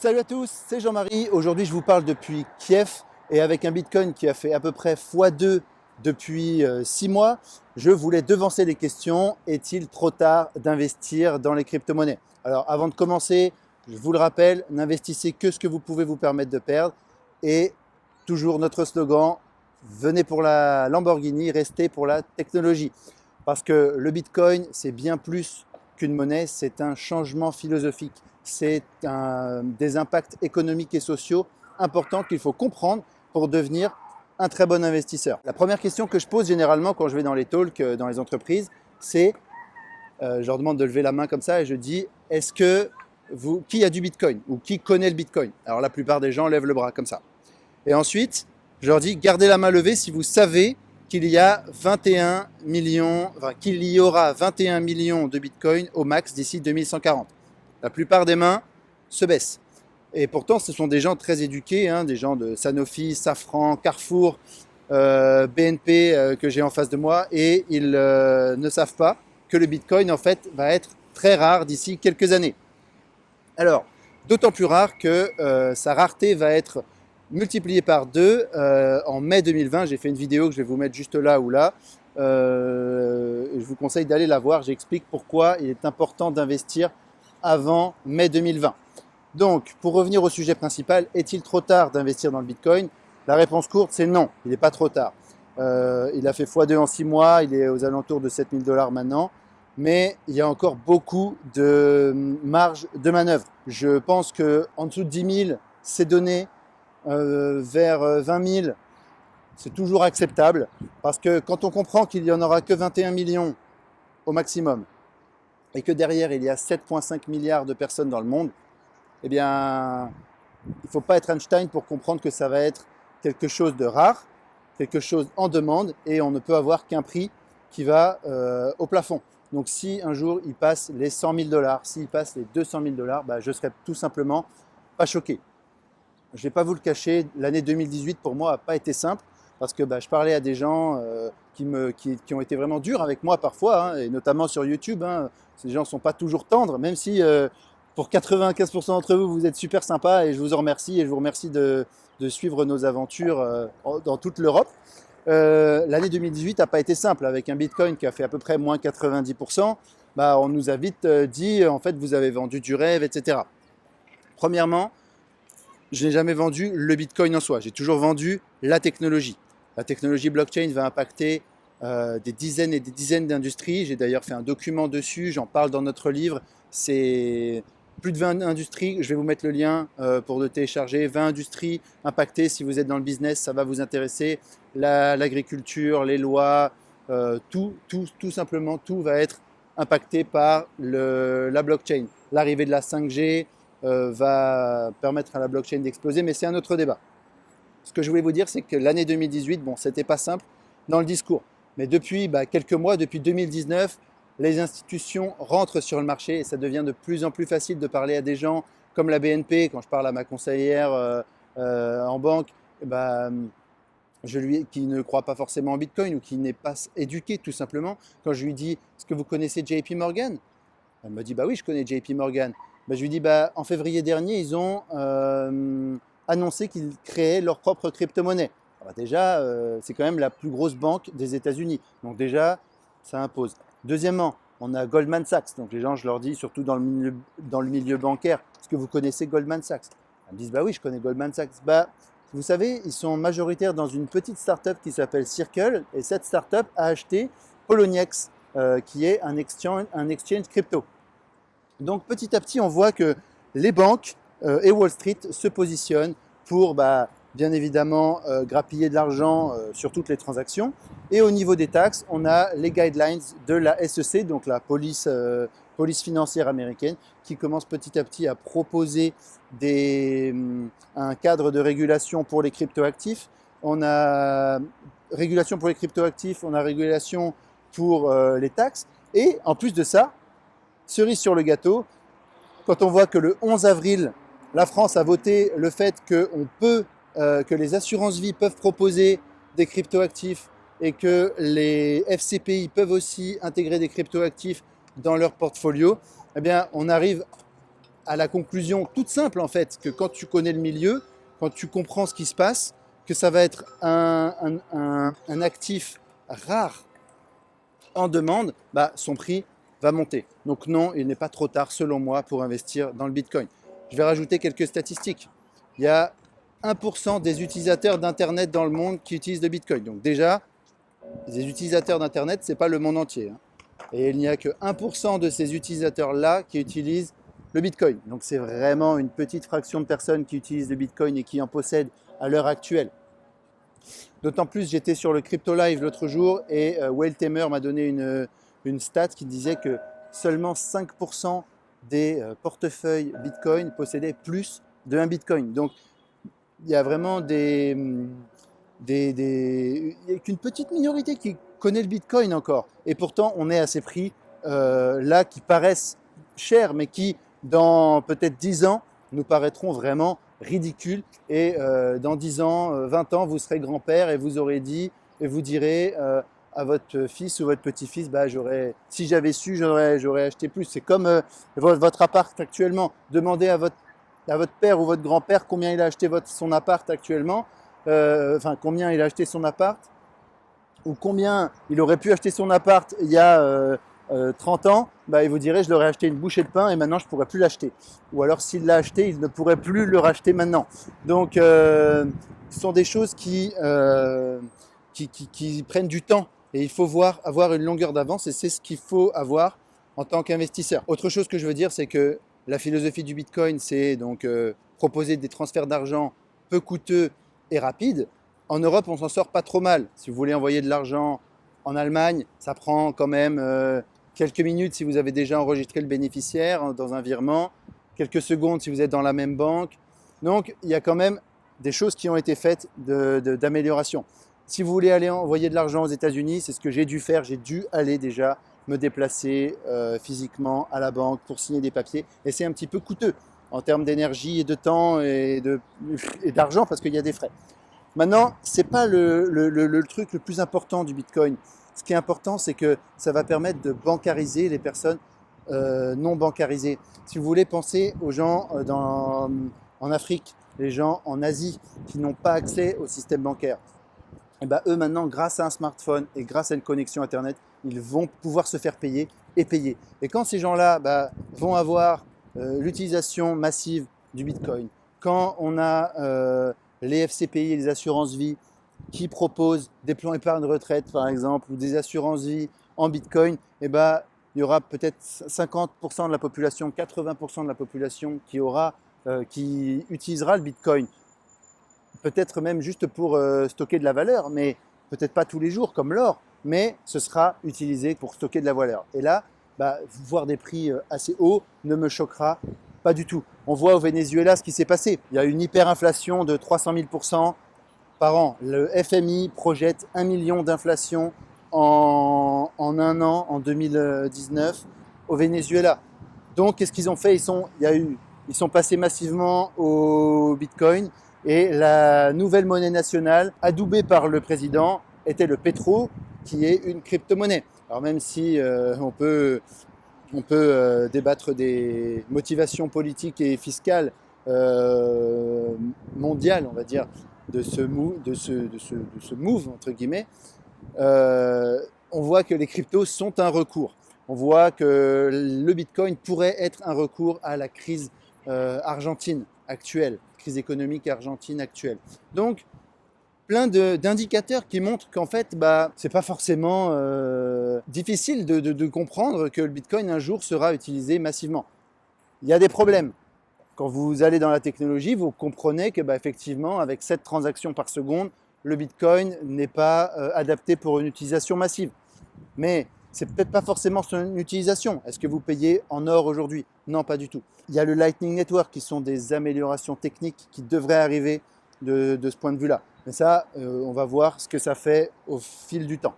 Salut à tous, c'est Jean-Marie. Aujourd'hui, je vous parle depuis Kiev et avec un Bitcoin qui a fait à peu près x2 depuis 6 mois, je voulais devancer les questions. Est-il trop tard d'investir dans les crypto-monnaies? Alors, avant de commencer, je vous le rappelle, n'investissez que ce que vous pouvez vous permettre de perdre. Et toujours notre slogan, venez pour la Lamborghini, restez pour la technologie. Parce que le Bitcoin, c'est bien plus qu'une monnaie, c'est un changement philosophique. C'est des impacts économiques et sociaux importants qu'il faut comprendre pour devenir un très bon investisseur. La première question que je pose généralement quand je vais dans les talks, dans les entreprises, c'est, je leur demande de lever la main comme ça et je dis, qui a du Bitcoin ou qui connaît le Bitcoin? Alors la plupart des gens lèvent le bras comme ça. Et ensuite, je leur dis, gardez la main levée si vous savez qu'il y a 21 millions, enfin, qu'il y aura 21 millions de Bitcoin au max d'ici 2140. La plupart des mains se baissent. Et pourtant, ce sont des gens très éduqués, hein, des gens de Sanofi, Safran, Carrefour, BNP que j'ai en face de moi, et ils ne savent pas que le Bitcoin, en fait, va être très rare d'ici quelques années. Alors, d'autant plus rare que sa rareté va être multipliée par 2 en mai 2020. J'ai fait une vidéo que je vais vous mettre juste là ou là. Je vous conseille d'aller la voir. J'explique pourquoi il est important d'investir avant mai 2020. Donc, pour revenir au sujet principal, est-il trop tard d'investir dans le Bitcoin? La réponse courte, c'est non, il n'est pas trop tard. Il a fait x2 en 6 mois, il est aux alentours de 7 000 $ maintenant, mais il y a encore beaucoup de marge de manœuvre. Je pense qu'en dessous de 10 000, c'est donné, vers 20 000, c'est toujours acceptable, parce que quand on comprend qu'il n'y en aura que 21 millions au maximum, et que derrière il y a 7,5 milliards de personnes dans le monde, eh bien, il ne faut pas être Einstein pour comprendre que ça va être quelque chose de rare, quelque chose en demande, et on ne peut avoir qu'un prix qui va au plafond. Donc si un jour il passe les 100 000 $, s'il passe les 200 000 $, bah, je ne serais tout simplement pas choqué. Je ne vais pas vous le cacher, l'année 2018 pour moi n'a pas été simple, parce que bah, je parlais à des gens qui ont été vraiment durs avec moi parfois, hein, et notamment sur YouTube. Hein. Ces gens ne sont pas toujours tendres, même si pour 95% d'entre vous, vous êtes super sympas et je vous en remercie. Et je vous remercie de suivre nos aventures dans toute l'Europe. L'année 2018 n'a pas été simple. Avec un Bitcoin qui a fait à peu près moins 90%, bah, on nous a vite dit, en fait, vous avez vendu du rêve, etc. Premièrement, je n'ai jamais vendu le Bitcoin en soi. J'ai toujours vendu la technologie. La technologie blockchain va impacter des dizaines et des dizaines d'industries. J'ai d'ailleurs fait un document dessus, j'en parle dans notre livre. C'est plus de 20 industries, je vais vous mettre le lien pour le télécharger. 20 industries impactées, si vous êtes dans le business, ça va vous intéresser. L'agriculture, les lois, tout simplement, tout va être impacté par la blockchain. L'arrivée de la 5G va permettre à la blockchain d'exploser, mais c'est un autre débat. Ce que je voulais vous dire, c'est que l'année 2018, bon, c'était pas simple dans le discours. Mais depuis quelques mois, depuis 2019, les institutions rentrent sur le marché et ça devient de plus en plus facile de parler à des gens comme la BNP. Quand je parle à ma conseillère en banque, qui ne croit pas forcément en Bitcoin ou qui n'est pas éduqué tout simplement, quand je lui dis, est-ce que vous connaissez JP Morgan? Elle me dit, bah oui, je connais JP Morgan. Je lui dis, en février dernier, ils ont annoncé qu'ils créaient leur propre crypto-monnaie. Déjà, c'est quand même la plus grosse banque des États-Unis. Donc déjà, ça impose. Deuxièmement, on a Goldman Sachs. Donc les gens, je leur dis, surtout dans le milieu bancaire, est-ce que vous connaissez Goldman Sachs? Ils me disent, bah oui, je connais Goldman Sachs. Vous savez, ils sont majoritaires dans une petite start-up qui s'appelle Circle. Et cette start-up a acheté Poloniex, qui est un exchange crypto. Donc petit à petit, on voit que les banques et Wall Street se positionnent pour bien évidemment grappiller de l'argent sur toutes les transactions. Et au niveau des taxes, on a les guidelines de la SEC, donc la police financière américaine, qui commence petit à petit à proposer un cadre de régulation pour les cryptoactifs. On a régulation pour les cryptoactifs, on a régulation pour les taxes. Et en plus de ça, cerise sur le gâteau, quand on voit que le 11 avril, la France a voté le fait que les assurances-vie peuvent proposer des cryptoactifs et que les FCPI peuvent aussi intégrer des cryptoactifs dans leur portfolio, eh bien, on arrive à la conclusion toute simple en fait, que quand tu connais le milieu, quand tu comprends ce qui se passe, que ça va être un actif rare en demande, bah, son prix va monter. Donc non, il n'est pas trop tard selon moi pour investir dans le Bitcoin. Je vais rajouter quelques statistiques. Il y a 1% des utilisateurs d'Internet dans le monde qui utilisent le Bitcoin. Donc déjà, les utilisateurs d'Internet, ce n'est pas le monde entier, hein. Et il n'y a que 1% de ces utilisateurs-là qui utilisent le Bitcoin. Donc c'est vraiment une petite fraction de personnes qui utilisent le Bitcoin et qui en possèdent à l'heure actuelle. D'autant plus, j'étais sur le Crypto Live l'autre jour et Welltamer m'a donné une stat qui disait que seulement 5% des portefeuilles Bitcoin possédaient plus de 1 Bitcoin. Donc il y a vraiment il y a qu'une petite minorité qui connaît le Bitcoin encore. Et pourtant, on est à ces prix là qui paraissent chers, mais qui, dans peut-être 10 ans, nous paraîtront vraiment ridicules. Et dans 10 ans, 20 ans, vous serez grand-père et vous aurez dit, et vous direz à votre fils ou votre petit-fils, bah, si j'avais su, j'aurais acheté plus. C'est comme votre appart actuellement. Demandez à votre père ou votre grand-père combien il a acheté son appart actuellement, combien il a acheté son appart, ou combien il aurait pu acheter son appart il y a 30 ans, bah, il vous dirait je l'aurais acheté une bouchée de pain et maintenant je ne pourrais plus l'acheter. Ou alors s'il l'a acheté, il ne pourrait plus le racheter maintenant. Donc ce sont des choses qui prennent du temps et il faut avoir une longueur d'avance et c'est ce qu'il faut avoir en tant qu'investisseur. Autre chose que je veux dire, c'est que la philosophie du Bitcoin, c'est donc proposer des transferts d'argent peu coûteux et rapides. En Europe, on s'en sort pas trop mal. Si vous voulez envoyer de l'argent en Allemagne, ça prend quand même quelques minutes si vous avez déjà enregistré le bénéficiaire dans un virement, quelques secondes si vous êtes dans la même banque. Donc, il y a quand même des choses qui ont été faites d'amélioration. Si vous voulez aller envoyer de l'argent aux États-Unis, c'est ce que j'ai dû faire. J'ai dû aller déjà me déplacer physiquement à la banque pour signer des papiers. Et c'est un petit peu coûteux en termes d'énergie et de temps et d'argent parce qu'il y a des frais. Maintenant, ce n'est pas le truc le plus important du Bitcoin. Ce qui est important, c'est que ça va permettre de bancariser les personnes non bancarisées. Si vous voulez penser aux gens en Afrique, les gens en Asie qui n'ont pas accès au système bancaire, et ben eux maintenant, grâce à un smartphone et grâce à une connexion Internet, ils vont pouvoir se faire payer et payer. Et quand ces gens-là vont avoir l'utilisation massive du Bitcoin, quand on a les FCPI et les assurances vie qui proposent des plans épargne retraite par exemple ou des assurances vie en Bitcoin, et ben, il y aura peut-être 50% de la population, 80% de la population qui utilisera le Bitcoin. Peut-être même juste pour stocker de la valeur, mais peut-être pas tous les jours comme l'or, mais ce sera utilisé pour stocker de la valeur. Et là, voir des prix assez hauts ne me choquera pas du tout. On voit au Venezuela ce qui s'est passé. Il y a une hyperinflation de 300 000% par an. Le FMI projette 1 million d'inflation en un an, en 2019, au Venezuela. Donc, qu'est-ce qu'ils ont fait? Ils sont passés massivement au Bitcoin et la nouvelle monnaie nationale, adoubée par le président, était le pétro, qui est une crypto-monnaie. Alors même si on peut débattre des motivations politiques et fiscales mondiales, on va dire, de ce move, entre guillemets, on voit que les cryptos sont un recours. On voit que le Bitcoin pourrait être un recours à la crise argentine actuelle, crise économique argentine actuelle. Donc, plein d'indicateurs qui montrent qu'en fait, c'est pas forcément difficile de comprendre que le Bitcoin un jour sera utilisé massivement. Il y a des problèmes. Quand vous allez dans la technologie, vous comprenez que effectivement, avec 7 transactions par seconde, le Bitcoin n'est pas adapté pour une utilisation massive. Mais c'est peut-être pas forcément son utilisation. Est-ce que vous payez en or aujourd'hui? Non, pas du tout. Il y a le Lightning Network qui sont des améliorations techniques qui devraient arriver de ce point de vue-là. Mais ça, on va voir ce que ça fait au fil du temps.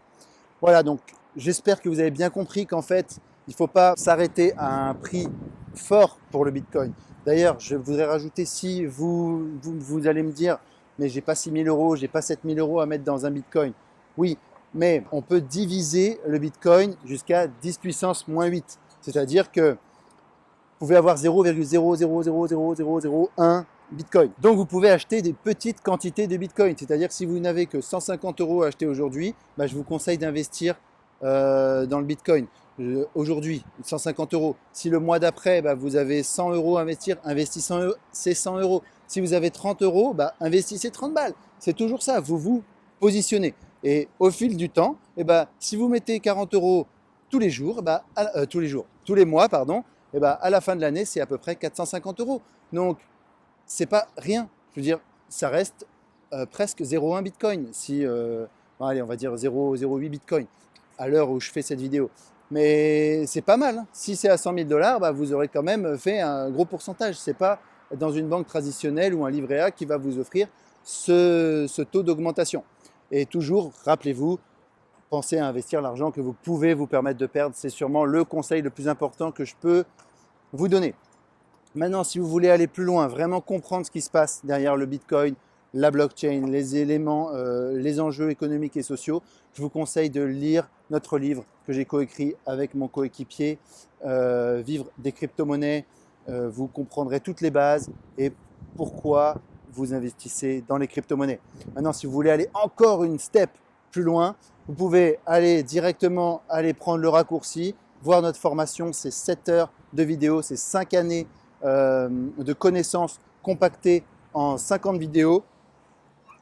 Voilà, donc j'espère que vous avez bien compris qu'en fait, il ne faut pas s'arrêter à un prix fort pour le Bitcoin. D'ailleurs, je voudrais rajouter, si vous allez me dire, mais j'ai pas 6 000 euros, j'ai pas 7 000 euros à mettre dans un Bitcoin. Oui, mais on peut diviser le Bitcoin jusqu'à 10 puissance moins 8. C'est-à-dire que pouvez avoir 0,000001 Bitcoin. Donc vous pouvez acheter des petites quantités de Bitcoin. C'est-à-dire que si vous n'avez que 150 € à acheter aujourd'hui, je vous conseille d'investir dans le Bitcoin. Aujourd'hui, 150 €. Si le mois d'après, vous avez 100 € à investir, investissez ces 100 €. Si vous avez 30 €, investissez 30 balles. C'est toujours ça, vous vous positionnez. Et au fil du temps, si vous mettez 40 € tous les jours, tous les mois, pardon, à la fin de l'année, c'est à peu près 450 €. Donc, c'est pas rien. Je veux dire, ça reste presque 0,1 Bitcoin. Allez, on va dire 0,08 Bitcoin à l'heure où je fais cette vidéo. Mais c'est pas mal. Si c'est à 100 000 $, vous aurez quand même fait un gros pourcentage. C'est pas dans une banque traditionnelle ou un livret A qui va vous offrir ce taux d'augmentation. Et toujours, rappelez-vous, pensez à investir l'argent que vous pouvez vous permettre de perdre. C'est sûrement le conseil le plus important que je peux vous donner. Maintenant, si vous voulez aller plus loin, vraiment comprendre ce qui se passe derrière le Bitcoin, la blockchain, les éléments, les enjeux économiques et sociaux, je vous conseille de lire notre livre que j'ai coécrit avec mon coéquipier, Vivre des crypto-monnaies. Vous comprendrez toutes les bases et pourquoi vous investissez dans les crypto-monnaies. Maintenant, si vous voulez aller encore une step plus loin, vous pouvez aller directement prendre le raccourci, voir notre formation, c'est 7 heures de vidéo, c'est 5 années de connaissances compactées en 50 vidéos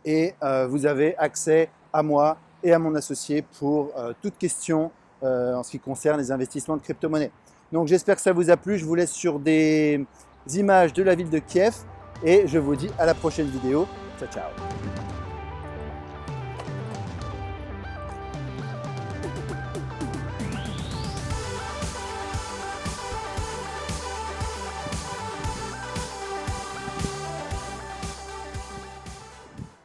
et vous avez accès à moi et à mon associé pour toute question en ce qui concerne les investissements de crypto-monnaies. Donc j'espère que ça vous a plu, je vous laisse sur des images de la ville de Kiev et je vous dis à la prochaine vidéo. Ciao, ciao.